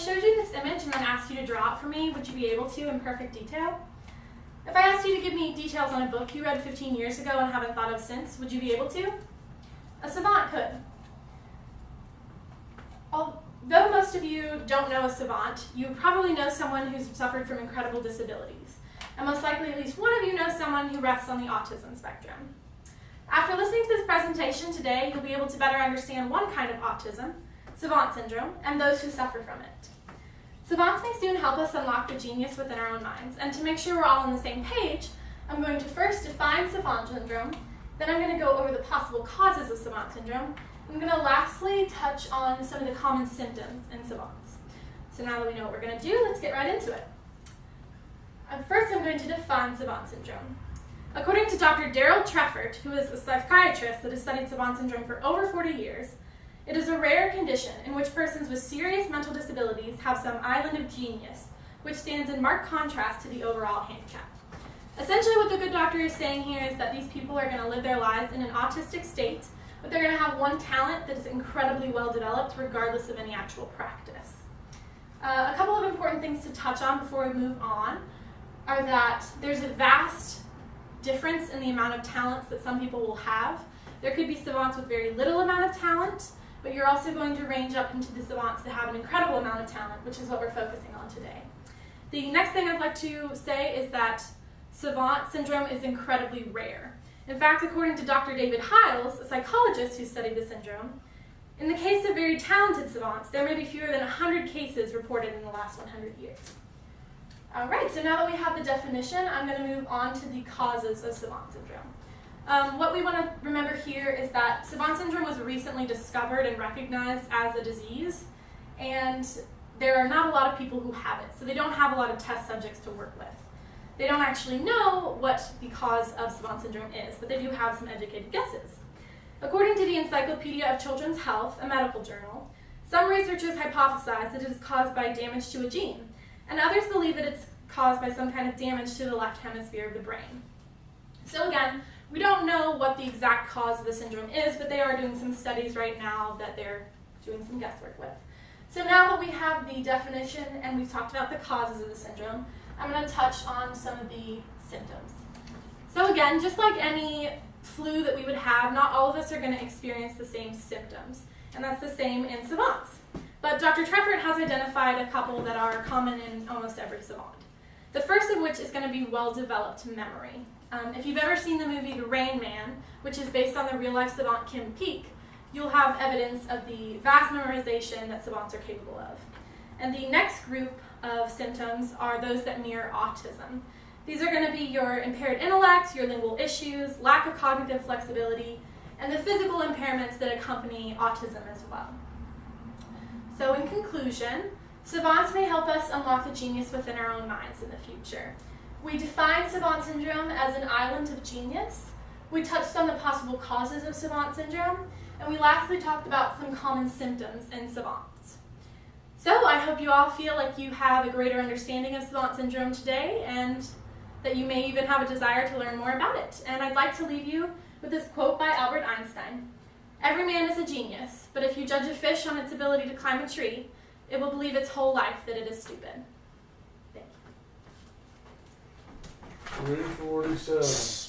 showed you this image and then asked you to draw it for me, would you be able to in perfect detail? If I asked you to give me details on a book you read 15 years ago and haven't thought of since, would you be able to? A savant could. Although most of you don't know a savant, you probably know someone who's suffered from incredible disabilities. And most likely at least one of you knows someone who rests on the autism spectrum. After listening to this presentation today, you'll be able to better understand one kind of autism, savant syndrome, and those who suffer from it. Savants may soon help us unlock the genius within our own minds, and to make sure we're all on the same page, I'm going to first define savant syndrome, then I'm going to go over the possible causes of savant syndrome, and I'm going to lastly touch on some of the common symptoms in savants. So now that we know what we're going to do, let's get right into it. First, I'm going to define savant syndrome. According to Dr. Daryl Treffert, who is a psychiatrist that has studied savant syndrome for over 40 years, it is a rare condition in which persons with serious mental disabilities have some island of genius, which stands in marked contrast to the overall handicap. Essentially what the good doctor is saying here is that these people are going to live their lives in an autistic state, but they're going to have one talent that is incredibly well developed regardless of any actual practice. A couple of important things to touch on before we move on are that there's a vast difference in the amount of talents that some people will have. There could be savants with very little amount of talent, but you're also going to range up into the savants that have an incredible amount of talent, which is what we're focusing on today. The next thing I'd like to say is that savant syndrome is incredibly rare. In fact, according to Dr. David Hiles, a psychologist who studied the syndrome, in the case of very talented savants, there may be fewer than 100 cases reported in the last 100 years. All right, so now that we have the definition, I'm going to move on to the causes of savant syndrome. What we want to remember here is that savant syndrome was recently discovered and recognized as a disease, and there are not a lot of people who have it, so they don't have a lot of test subjects to work with. They don't actually know what the cause of savant syndrome is, but they do have some educated guesses. According to the Encyclopedia of Children's Health, a medical journal, some researchers hypothesize that it is caused by damage to a gene, and others believe that it's caused by some kind of damage to the left hemisphere of the brain. So again, we don't know what the exact cause of the syndrome is, but they are doing some studies right now that they're doing some guesswork with. So now that we have the definition and we've talked about the causes of the syndrome, I'm going to touch on some of the symptoms. So again, just like any flu that we would have, not all of us are going to experience the same symptoms, and that's the same in savants. But Dr. Treffert has identified a couple that are common in almost every savant. The first of which is going to be well-developed memory. If you've ever seen the movie The Rain Man, which is based on the real-life savant Kim Peek, you'll have evidence of the vast memorization that savants are capable of. And the next group of symptoms are those that mirror autism. These are going to be your impaired intellect, your lingual issues, lack of cognitive flexibility, and the physical impairments that accompany autism as well. So in conclusion, savants may help us unlock the genius within our own minds in the future. We defined savant syndrome as an island of genius. We touched on the possible causes of savant syndrome, and we lastly talked about some common symptoms in savants. So I hope you all feel like you have a greater understanding of savant syndrome today, and that you may even have a desire to learn more about it. And I'd like to leave you with this quote by Albert Einstein. "Every man is a genius, but if you judge a fish on its ability to climb a tree, it will believe its whole life that it is stupid." Thank you. 347.